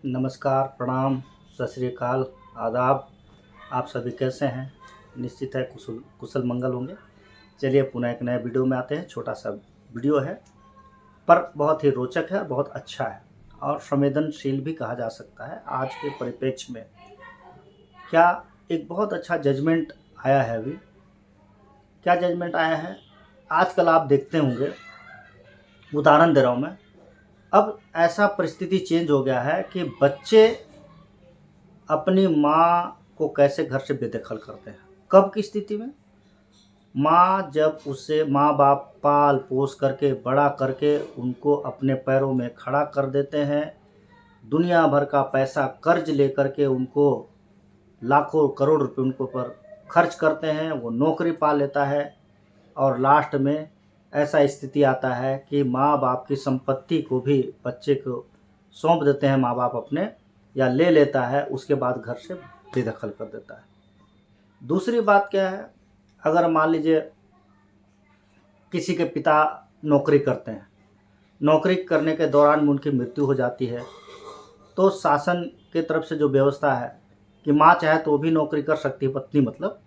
नमस्कार, प्रणाम, सत श्री अकाल, आदाब। आप सभी कैसे हैं? निश्चित है कुशल कुशल मंगल होंगे। चलिए पुनः एक नए वीडियो में आते हैं। छोटा सा वीडियो है पर बहुत ही रोचक है, बहुत अच्छा है और संवेदनशील भी कहा जा सकता है। आज के परिप्रेक्ष्य में क्या एक बहुत अच्छा जजमेंट आया है अभी। क्या जजमेंट आया है? आजकल आप देखते होंगे, उदाहरण दे रहा हूँ मैं। अब ऐसा परिस्थिति चेंज हो गया है कि बच्चे अपनी माँ को कैसे घर से बेदखल करते हैं। कब की स्थिति में? माँ जब उसे माँ बाप पाल पोस करके बड़ा करके उनको अपने पैरों में खड़ा कर देते हैं, दुनिया भर का पैसा कर्ज लेकर के उनको लाखों करोड़ रुपए उनको पर खर्च करते हैं, वो नौकरी पा लेता है और लास्ट में ऐसा स्थिति आता है कि माँ बाप की संपत्ति को भी बच्चे को सौंप देते हैं माँ बाप अपने, या ले लेता है, उसके बाद घर से बेदखल कर देता है। दूसरी बात क्या है? अगर मान लीजिए किसी के पिता नौकरी करते हैं, नौकरी करने के दौरान में उनकी मृत्यु हो जाती है, तो शासन के तरफ से जो व्यवस्था है कि माँ चाहे तो भी नौकरी कर सकती है, पत्नी मतलब,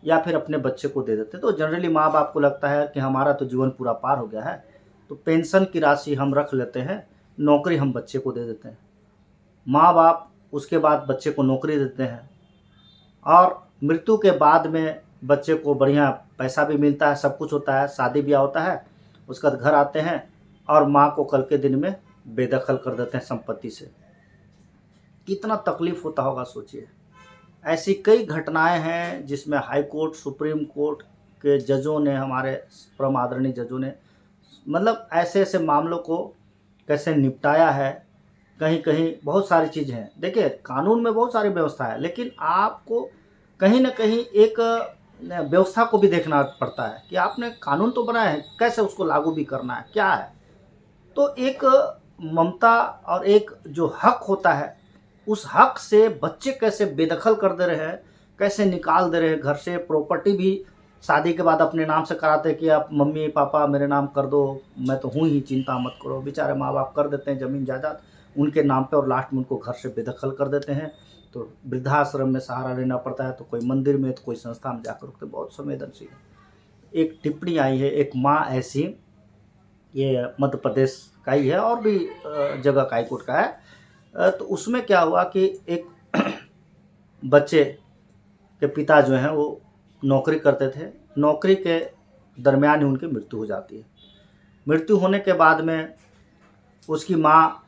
या फिर अपने बच्चे को दे देते। तो जनरली माँ बाप को लगता है कि हमारा तो जीवन पूरा पार हो गया है, तो पेंशन की राशि हम रख लेते हैं, नौकरी हम बच्चे को दे देते हैं। माँ बाप उसके बाद बच्चे को नौकरी देते हैं और मृत्यु के बाद में बच्चे को बढ़िया पैसा भी मिलता है, सब कुछ होता है, शादी ब्याह होता है, उसके बाद घर आते हैं और माँ को कल के दिन में बेदखल कर देते हैं संपत्ति से। कितना तकलीफ होता होगा सोचिए। ऐसी कई घटनाएं हैं जिसमें हाई कोर्ट, सुप्रीम कोर्ट के जजों ने, हमारे परम आदरणीय जजों ने, मतलब ऐसे ऐसे मामलों को कैसे निपटाया है। कहीं कहीं बहुत सारी चीज़ें हैं। देखिए, कानून में बहुत सारी व्यवस्था है, लेकिन आपको कहीं ना कहीं एक व्यवस्था को भी देखना पड़ता है कि आपने कानून तो बनाया है, कैसे उसको लागू भी करना है, क्या है। तो एक ममता और एक जो हक होता है, उस हक से बच्चे कैसे बेदखल कर दे रहे हैं, कैसे निकाल दे रहे हैं घर से। प्रॉपर्टी भी शादी के बाद अपने नाम से कराते हैं कि आप मम्मी पापा मेरे नाम कर दो, मैं तो हूँ ही, चिंता मत करो। बेचारे माँ बाप कर देते हैं ज़मीन जायदाद उनके नाम पे और लास्ट में उनको घर से बेदखल कर देते हैं। तो वृद्धाश्रम में सहारा लेना पड़ता है, तो कोई मंदिर में, तो कोई संस्था में जाकर रुकते। बहुत संवेदनशील है। एक टिप्पणी आई है, एक माँ ऐसी, ये मध्य प्रदेश का ही है और भी जगह का, हाईकोर्ट का है। तो उसमें क्या हुआ कि एक बच्चे के पिता जो हैं वो नौकरी करते थे, नौकरी के दरमियान ही उनकी मृत्यु हो जाती है। मृत्यु होने के बाद में उसकी माँ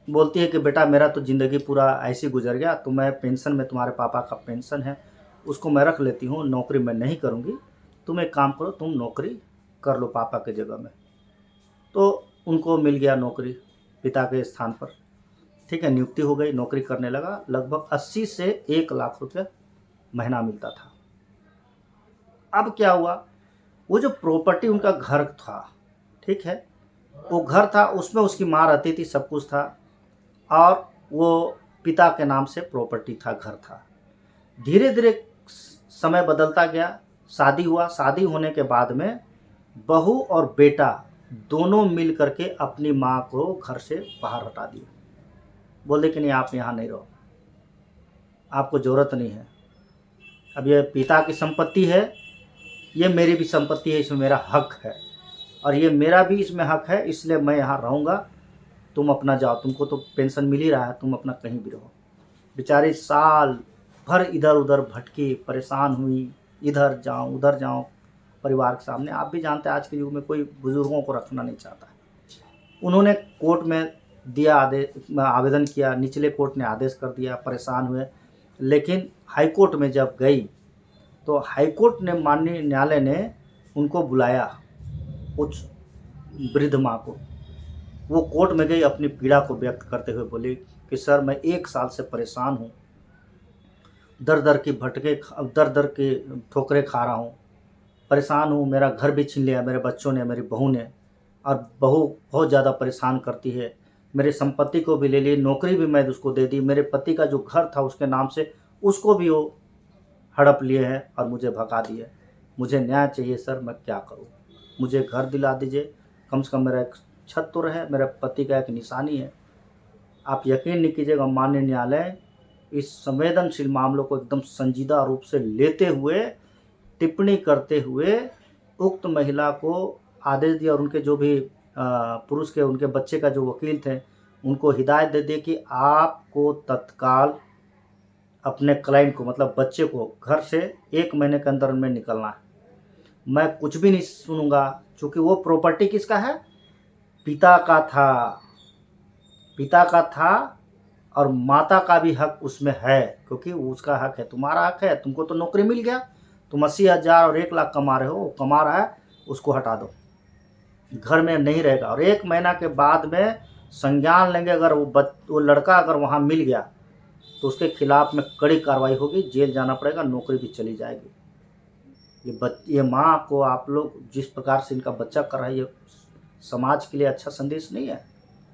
बोलती है कि बेटा मेरा तो ज़िंदगी पूरा ऐसे गुजर गया, तो मैं पेंशन में, तुम्हारे पापा का पेंशन है उसको मैं रख लेती हूँ, नौकरी मैं नहीं करूँगी, तुम एक काम करो, तुम नौकरी कर लो पापा के जगह में। तो उनको मिल गया नौकरी पिता के स्थान पर, ठीक है, नियुक्ति हो गई, नौकरी करने लगा। लगभग 80 से 1 लाख रुपये महीना मिलता था। अब क्या हुआ, वो जो प्रॉपर्टी उनका घर था, ठीक है, वो घर था, उसमें उसकी माँ रहती थी, सब कुछ था, और वो पिता के नाम से प्रॉपर्टी था, घर था। धीरे धीरे समय बदलता गया, शादी हुआ। शादी होने के बाद में बहू और बेटा दोनों मिल करके अपनी माँ को घर से बाहर हटा दिए। बोले कि नहीं, आप यहाँ नहीं रहो, आपको ज़रूरत नहीं है। अब ये पिता की संपत्ति है, ये मेरी भी संपत्ति है, इसमें मेरा हक है और ये मेरा भी इसमें हक है, इसलिए मैं यहाँ रहूँगा, तुम अपना जाओ, तुमको तो पेंशन मिल ही रहा है, तुम अपना कहीं भी रहो। बेचारी साल भर इधर उधर भटकी, परेशान हुई, इधर जाऊँ उधर जाऊँ परिवार के सामने। आप भी जानते हैं आज के युग में कोई बुज़ुर्गों को रखना नहीं चाहता है। उन्होंने कोर्ट में दिया आवेदन किया, निचले कोर्ट ने आदेश कर दिया, परेशान हुए। लेकिन हाई कोर्ट में जब गई तो हाई कोर्ट ने, माननीय न्यायालय ने उनको बुलाया, उस वृद्ध माँ को। वो कोर्ट में गई, अपनी पीड़ा को व्यक्त करते हुए बोली कि सर मैं 1 साल से परेशान हूँ, दर दर की दर दर की ठोकरें खा रहा हूँ, परेशान हूँ, मेरा घर भी छीन लिया मेरे बच्चों ने, मेरी बहू ने, और बहू बहुत ज़्यादा परेशान करती है, मेरी संपत्ति को भी ले ली, नौकरी भी मैं उसको दे दी, मेरे पति का जो घर था उसके नाम से उसको भी वो हड़प लिए हैं और मुझे भगा दिए। मुझे न्याय चाहिए सर, मैं क्या करूँ? मुझे घर दिला दीजिए, कम से कम मेरा एक छत तो रहे, मेरे पति का एक निशानी है। आप यकीन नहीं कीजिएगा, माननीय न्यायालय इस संवेदनशील मामलों को एकदम संजीदा रूप से लेते हुए, टिप्पणी करते हुए उक्त महिला को आदेश दिया और उनके जो भी पुरुष के उनके बच्चे का जो वकील थे उनको हिदायत दे दी कि आपको तत्काल अपने क्लाइंट को मतलब बच्चे को घर से 1 महीने के अंदर में निकलना है। मैं कुछ भी नहीं सुनूंगा, क्योंकि वो प्रॉपर्टी किसका है? पिता का था, पिता का था और माता का भी हक उसमें है, क्योंकि उसका हक है। तुम्हारा हक है, तुमको तो नौकरी मिल गया, तुम 80,000 और 1 लाख कमा रहे हो, वो कमा रहा है, उसको हटा दो, घर में नहीं रहेगा। और 1 महीना के बाद में संज्ञान लेंगे, अगर वो लड़का अगर वहाँ मिल गया तो उसके खिलाफ में कड़ी कार्रवाई होगी, जेल जाना पड़ेगा, नौकरी भी चली जाएगी। ये माँ को आप लोग जिस प्रकार से इनका बच्चा कर रहा है, ये समाज के लिए अच्छा संदेश नहीं है।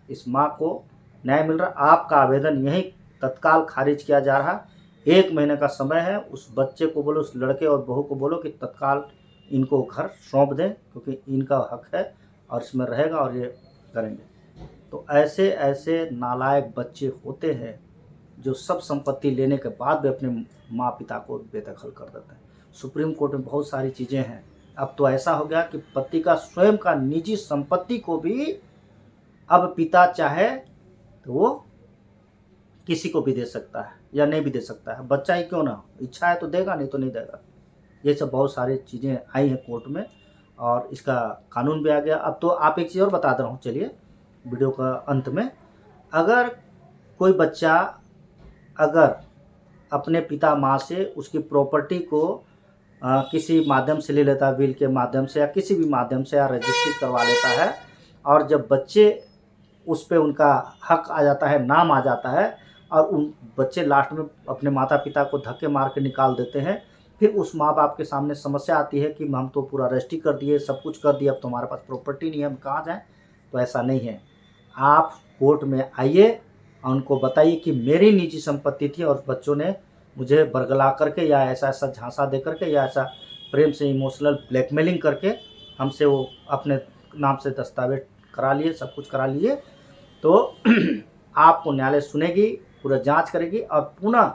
इस माँ को न्याय मिल रहा, आपका आवेदन यही तत्काल खारिज किया जा रहा। 1 महीने का समय है, उस बच्चे को बोलो, उस लड़के और बहू को बोलो कि तत्काल इनको घर सौंप दें, क्योंकि इनका हक है और इसमें रहेगा और ये करेंगे। तो ऐसे ऐसे नालायक बच्चे होते हैं जो सब संपत्ति लेने के बाद भी अपने माँ पिता को बेदखल कर देते हैं। सुप्रीम कोर्ट में बहुत सारी चीज़ें हैं। अब तो ऐसा हो गया कि पति का स्वयं का निजी संपत्ति को भी अब पिता चाहे तो वो किसी को भी दे सकता है या नहीं भी दे सकता है। बच्चा ही क्यों ना हो, इच्छा है तो देगा, नहीं तो नहीं देगा। ये सब बहुत सारी चीज़ें आई हैं कोर्ट में और इसका कानून भी आ गया। अब तो आप एक चीज़ और बता दे रहा हूँ, चलिए वीडियो का अंत में, अगर कोई बच्चा अगर अपने पिता माँ से उसकी प्रॉपर्टी को किसी माध्यम से ले लेता है, विल के माध्यम से या किसी भी माध्यम से, या रजिस्ट्री करवा लेता है, और जब बच्चे उस पे उनका हक आ जाता है, नाम आ जाता है, और उन बच्चे लास्ट में अपने माता पिता को धक्के मार के निकाल देते हैं, फिर उस माँ बाप के सामने समस्या आती है कि हम तो पूरा रजिस्ट्री कर दिए, सब कुछ कर दिया, अब तो हमारे पास प्रॉपर्टी नहीं है, हम कहाँ जाएँ। तो ऐसा नहीं है। आप कोर्ट में आइए और उनको बताइए कि मेरी निजी संपत्ति थी और बच्चों ने मुझे बरगला करके या ऐसा ऐसा झांसा दे करके या ऐसा प्रेम से इमोशनल ब्लैकमेलिंग करके हमसे वो अपने नाम से दस्तावेज करा लिए, सब कुछ करा लिए। तो आपको न्यायालय सुनेगी, पूरा जांच करेगी और पुनः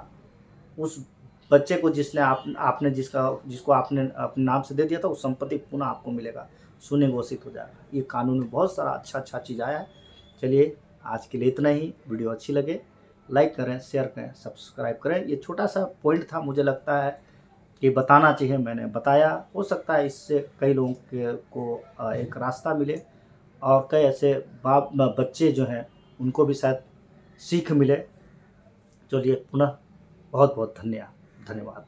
उस बच्चे को आपने जिसको आपने अपने नाम से दे दिया था, उस संपत्ति पुनः आपको मिलेगा, शून्य घोषित हो जाएगा। ये कानून में बहुत सारा अच्छा चीज़ आया है। चलिए आज के लिए इतना ही। वीडियो अच्छी लगे लाइक करें, शेयर करें, सब्सक्राइब करें। ये छोटा सा पॉइंट था, मुझे लगता है कि बताना चाहिए, मैंने बताया। हो सकता है इससे कई लोगों को एक रास्ता मिले और कई ऐसे बच्चे जो हैं उनको भी शायद सीख मिले। चलिए पुनः बहुत बहुत धन्यवाद।